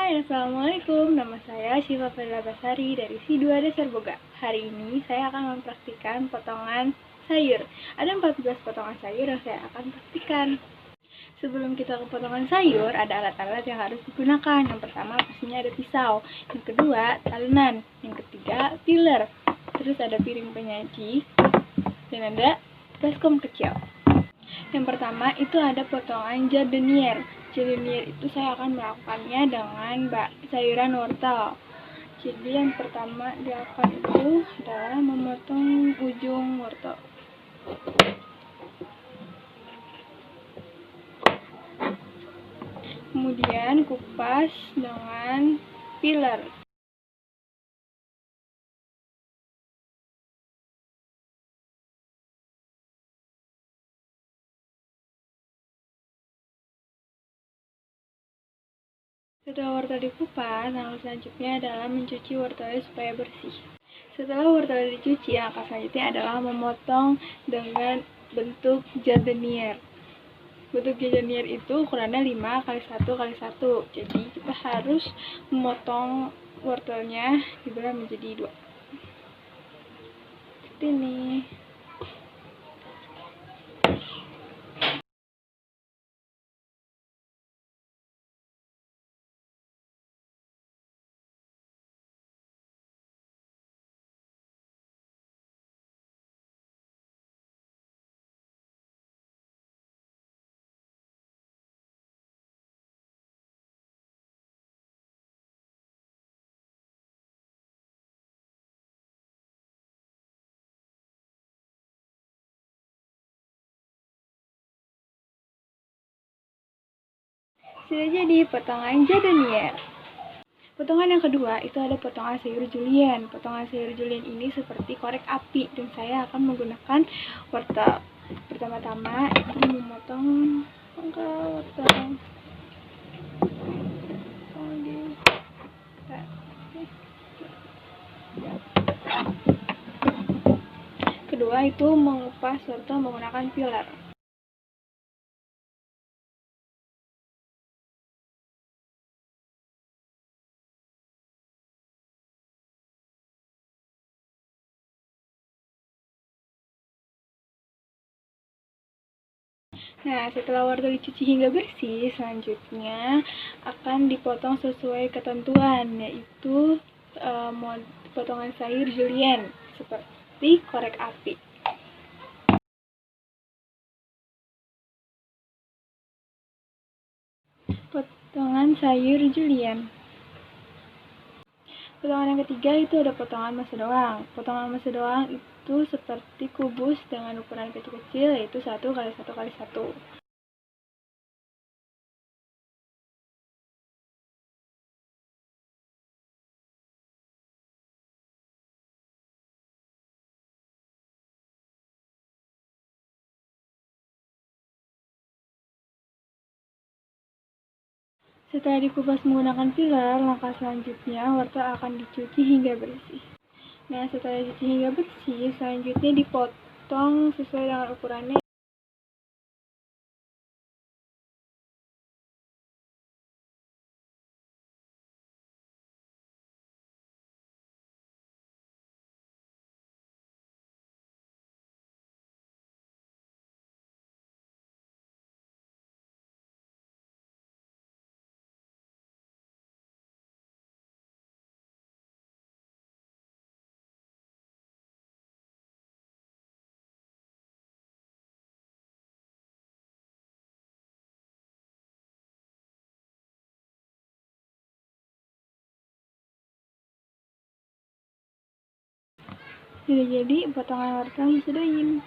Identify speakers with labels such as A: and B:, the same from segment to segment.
A: Hai, Assalamualaikum. Nama saya Syifa Fadila Basari dari Si 2 Dasar Boga. Hari ini saya akan mempraktikkan potongan sayur. Ada 14 potongan sayur yang saya akan praktikkan. Sebelum kita ke potongan sayur, ada alat-alat yang harus digunakan. Yang pertama pastinya ada pisau. Yang kedua, talenan. Yang ketiga, peeler. Terus ada piring penyaji. Dan ada baskom kecil. Yang pertama itu ada potongan jardinier. Jardinier itu saya akan melakukannya dengan sayuran wortel. Jadi yang pertama dilakukan itu adalah memotong ujung wortel. Kemudian kupas dengan peeler. Setelah wortel dikupas, langkah selanjutnya adalah mencuci wortelnya supaya bersih. Setelah wortel dicuci, langkah selanjutnya adalah memotong dengan bentuk jardinier. Bentuk jardinier itu ukurannya 5x1x1. Jadi kita harus memotong wortelnya dibelah menjadi 2. Seperti ini. Sudah jadi potongan jardinier. Potongan yang kedua itu ada potongan sayur julienne. Potongan sayur julienne ini seperti korek api dan saya akan menggunakan wortel. Pertama-tama itu memotong wortel. Kedua itu mengupas wortel menggunakan peeler. Nah, setelah wortel dicuci hingga bersih, selanjutnya akan dipotong sesuai ketentuan, yaitu potongan sayur julienne seperti korek api. Potongan sayur julienne. Potongan yang ketiga itu ada potongan masedoang. Potongan masedoang itu seperti kubus dengan ukuran kecil-kecil, yaitu 1x1x1. Setelah dikupas menggunakan peeler, langkah selanjutnya wortel akan dicuci hingga bersih. Nah, setelah dicuci hingga bersih, selanjutnya dipotong sesuai dengan ukurannya. Sudah jadi potongan wortel masedoin.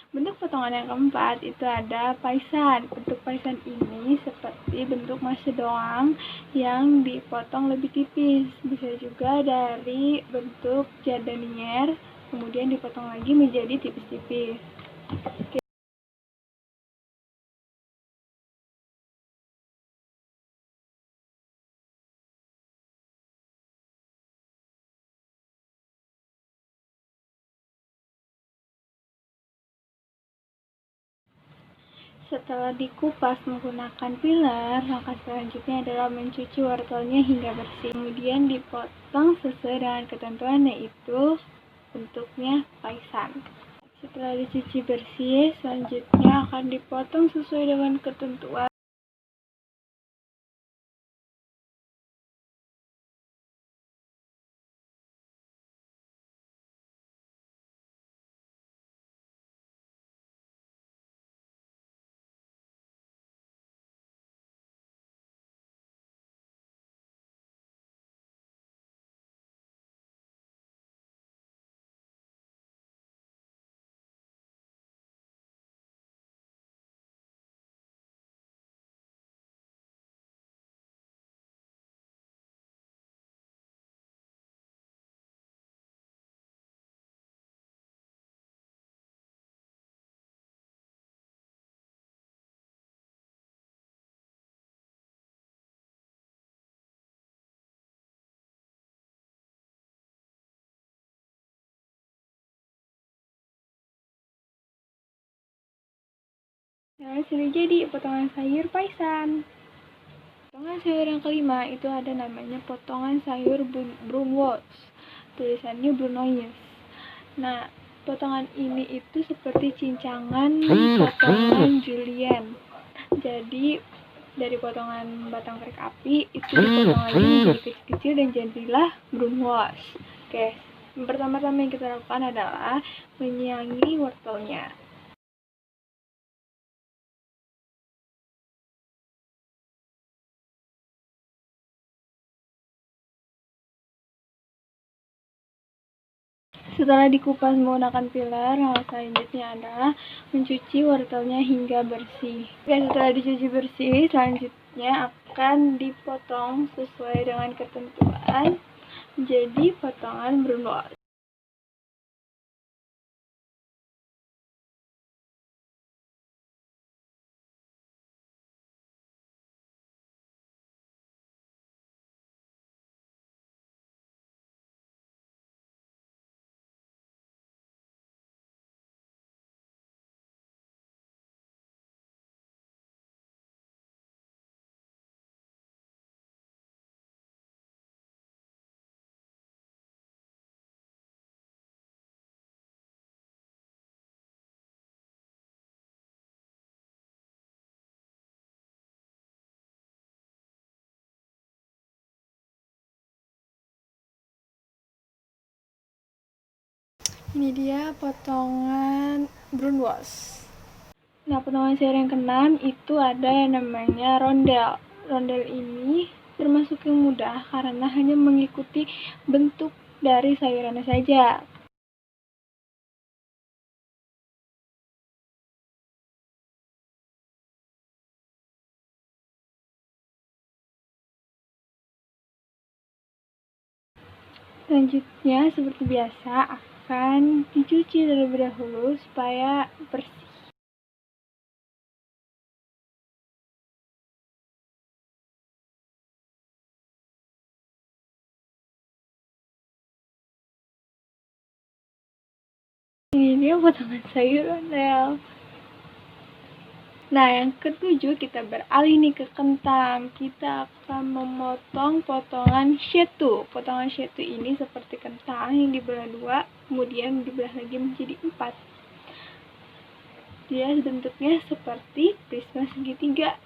A: Bentuk potongan yang keempat itu ada paisan. Bentuk paisan ini seperti bentuk masedoang yang dipotong lebih tipis. Bisa juga dari bentuk jardinier, kemudian dipotong lagi menjadi tipis-tipis. Setelah dikupas menggunakan peeler, langkah selanjutnya adalah mencuci wortelnya hingga bersih. Kemudian dipotong sesuai dengan ketentuan, yaitu bentuknya paisan. Setelah dicuci bersih, selanjutnya akan dipotong sesuai dengan ketentuan. Nah, sudah jadi potongan sayur paisan. Potongan sayur yang kelima itu ada namanya potongan sayur Brunnels. Tulisannya Brunoise. Nah, potongan ini itu seperti cincangan potongan julienne. Jadi dari potongan batang korek api itu dipotong lagi menjadi kecil-kecil dan jadilah Brunnels. Oke, yang pertama-tama yang kita lakukan adalah menyiangi wortelnya. Setelah dikupas menggunakan peeler, hal selanjutnya adalah mencuci wortelnya hingga bersih. Setelah dicuci bersih, selanjutnya akan dipotong sesuai dengan ketentuan menjadi potongan Brunnels. Ini dia potongan Brunnels. Nah, potongan sayur yang keenam itu ada yang namanya rondel. Rondel ini termasuk yang mudah karena hanya mengikuti bentuk dari sayurannya saja. Selanjutnya, seperti biasa, akan dicuci terlebih dahulu supaya bersih. Ini dia potongan sayur rondel. Nah, yang ketujuh kita beralih nih ke kentang. Kita akan memotong potongan shetu. Potongan shetu ini seperti kentang yang dibelah dua, kemudian dibelah lagi menjadi 4. Dia bentuknya seperti prisma segitiga.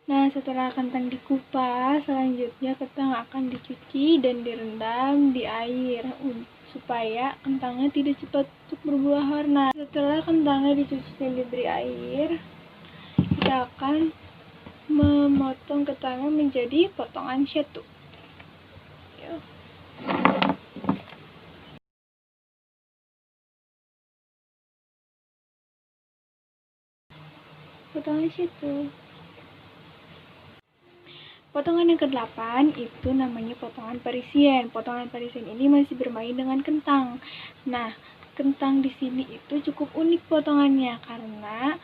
A: Nah, setelah kentang dikupas, selanjutnya kentang akan dicuci dan direndam di air supaya kentangnya tidak cepat berubah warna. Setelah kentangnya dicuci dan diberi air, kita akan memotong kentangnya menjadi potongan shetu. Potongan shetu. Potongan yang ke-8 itu namanya potongan Parisian. Potongan Parisian ini masih bermain dengan kentang. Nah, kentang di sini itu cukup unik potongannya karena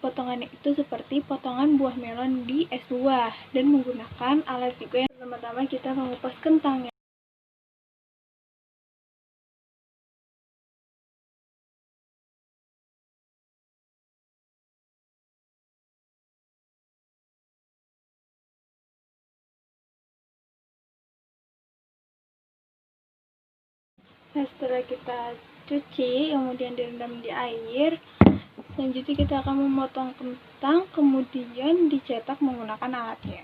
A: potongannya itu seperti potongan buah melon di es buah dan menggunakan alat juga yang pertama-tama kita mengupas kentangnya. Nah, setelah kita cuci, kemudian direndam di air, selanjutnya kita akan memotong kentang, kemudian dicetak menggunakan alatnya.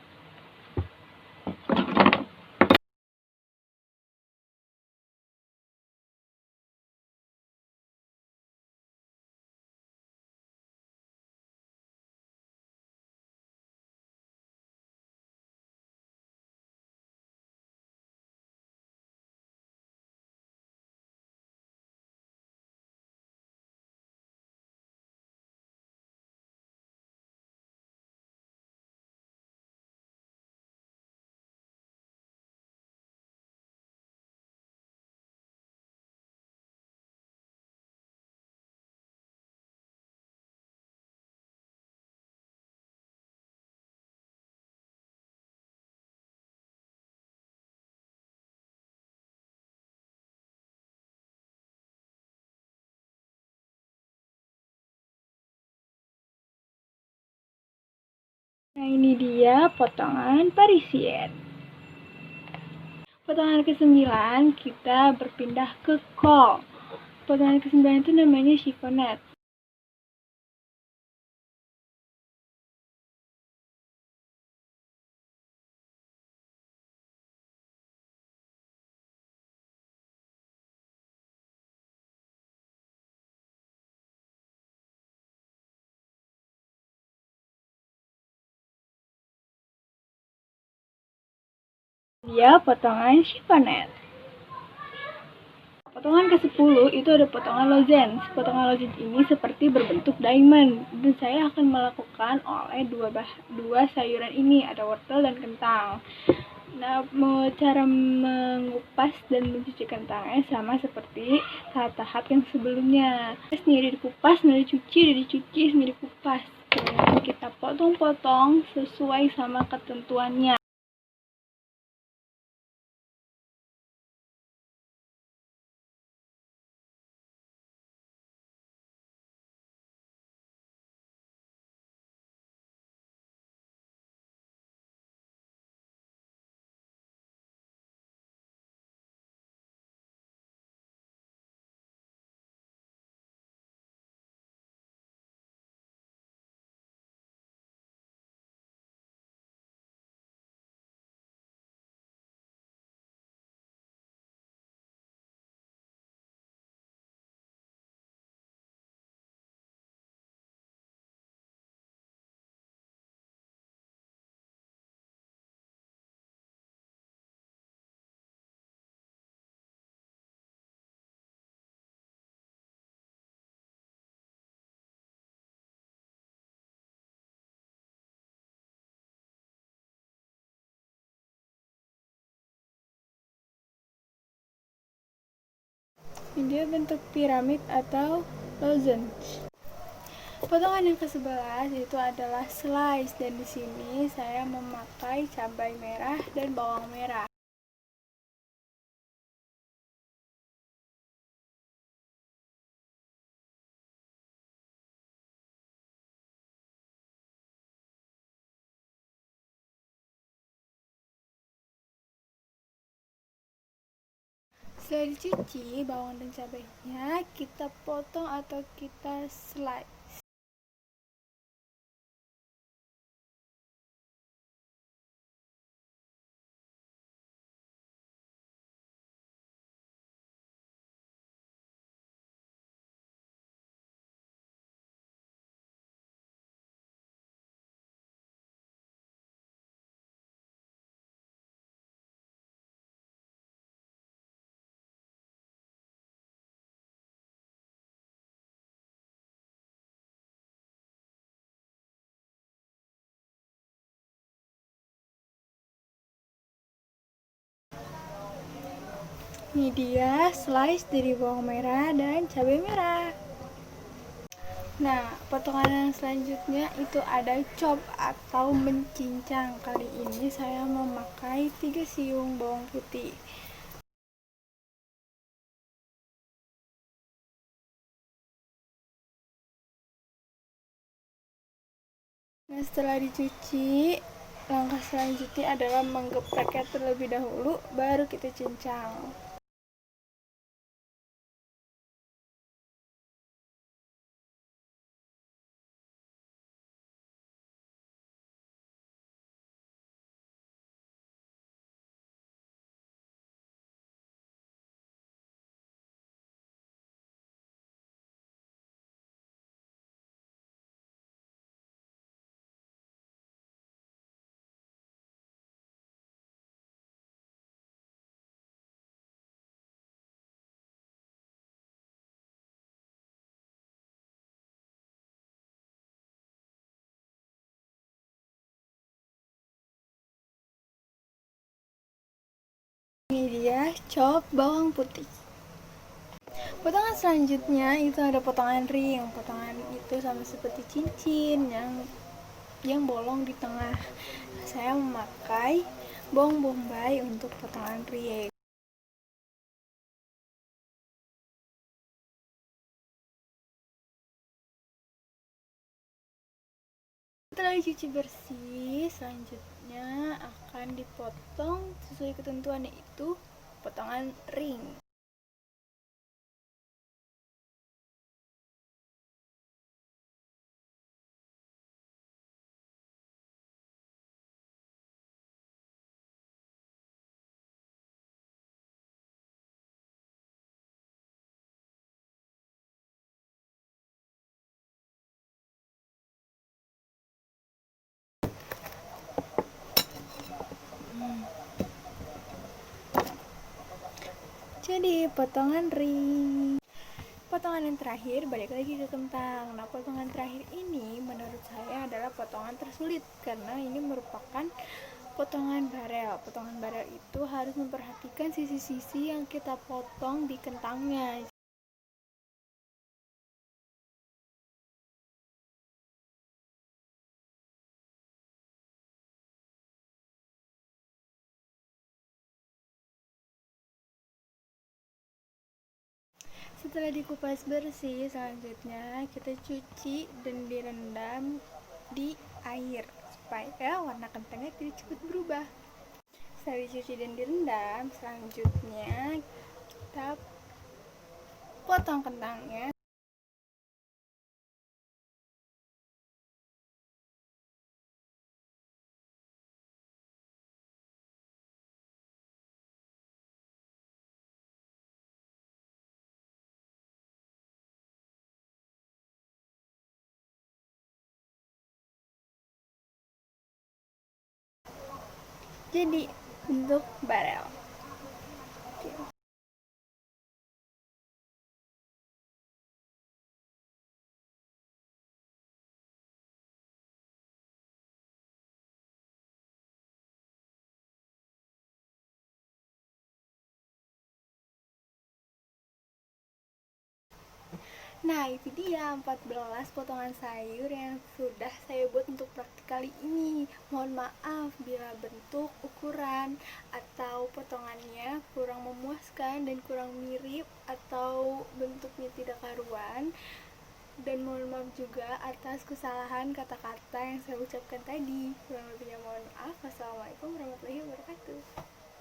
A: Nah, ini dia potongan Parisian. Potongan ke-9 kita berpindah ke kol. Potongan ke-9 itu namanya chiffonette. Dia potongan chiffonette. Potongan ke-10 itu ada potongan lozenge. Potongan lozenge ini seperti berbentuk diamond. Dan saya akan melakukan oleh dua sayuran ini, ada wortel dan kentang. Nah, cara mengupas dan mencuci kentangnya sama seperti tahap-tahap yang sebelumnya. Ini udah dikupas, udah dicuci, udah dikupas. Kemudian kita potong-potong sesuai sama ketentuannya. Ini bentuk piramid atau lozenge. Potongan yang ke-11 itu adalah slice dan di sini saya memakai cabai merah dan bawang merah. Setelah dicuci, bawang dan cabainya kita potong atau kita slice. Ini dia slice dari bawang merah dan cabai merah. Nah, potongan yang selanjutnya itu ada chop atau mencincang. Kali ini saya memakai 3 siung bawang putih. Nah, setelah dicuci, langkah selanjutnya adalah menggepreknya terlebih dahulu, baru kita cincang. Ini dia chop bawang putih. Potongan selanjutnya itu ada potongan ring. Potongan itu sama seperti cincin yang bolong di tengah. Saya memakai bawang bombay untuk potongan ring. Setelah dicuci bersih, selanjutnya akan dipotong sesuai ketentuan, yaitu potongan ring. Jadi potongan ring. Potongan yang terakhir balik lagi ke kentang. Nah, potongan terakhir ini menurut saya adalah potongan tersulit karena ini merupakan potongan barel. Potongan barel itu harus memperhatikan sisi-sisi yang kita potong di kentangnya. Setelah dikupas bersih, selanjutnya kita cuci dan direndam di air supaya warna kentangnya tidak cepat berubah. Setelah dicuci dan direndam, selanjutnya kita potong kentangnya. Jadi bentuk barel. Nah, itu dia 14 potongan sayur yang sudah saya buat untuk praktik kali ini. Mohon maaf bila bentuk, ukuran, atau potongannya kurang memuaskan dan kurang mirip atau bentuknya tidak karuan. Dan mohon maaf juga atas kesalahan kata-kata yang saya ucapkan tadi. Kurang lebihnya mohon maaf. Wassalamualaikum warahmatullahi wabarakatuh.